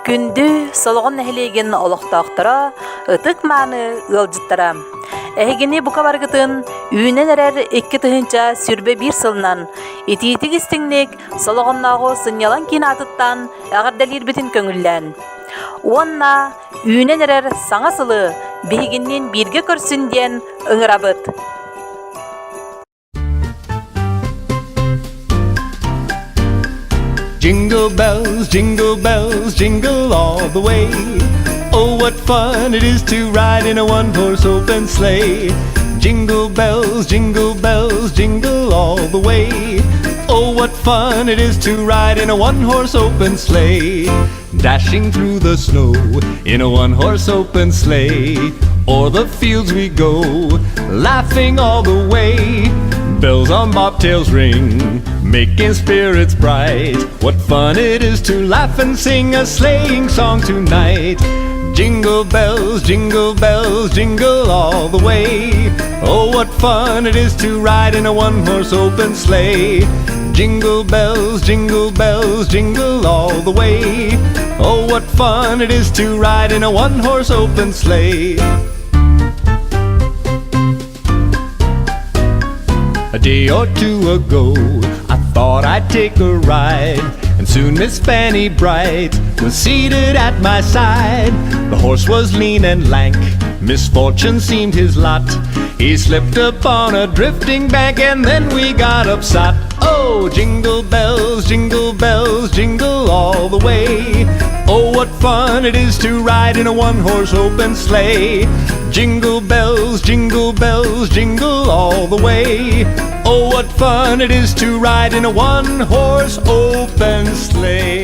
Күндү солоғын нәхилеген олықтақтыра, ытык маны ылжыттыра. Әйгені бұқа барғытын, үйінен әрәр екі тұхынша сүрбе бір сылынан, ететік істіңнек солоғыннағы сынялан кен атыттан әғардалер бітін көңіллән. Онна, үйінен әрәр саңа сылы, бейгіннен бірге көрсінден ұңырабыт. Jingle bells, jingle all the way. Oh, what fun it is to ride in a one-horse open sleigh. Jingle bells, jingle all the way. Oh, what fun it is to ride in a one-horse open sleigh. Dashing through the snow in a one-horse open sleigh. O'er the fields we go, laughing all the way. Bells on bobtails ring, making spirits bright. What fun it is to laugh and sing a sleighing song tonight. Jingle bells, jingle all the way. Oh, what fun it is to ride in a one-horse open sleigh. Jingle bells, jingle all the way. Oh, what fun it is to ride in a one-horse open sleigh. A day or two ago, I thought I'd take a ride, and soon Miss Fanny Bright was seated at my side. The horse was lean and lank, misfortune seemed his lot. He slipped upon a drifting bank, and then we got upset. Oh, jingle bells, jingle all the way. Oh, what fun it is to ride in a one-horse open sleigh. Jingle bells, jingle all the way. Oh, what fun it is to ride in a one-horse open sleigh.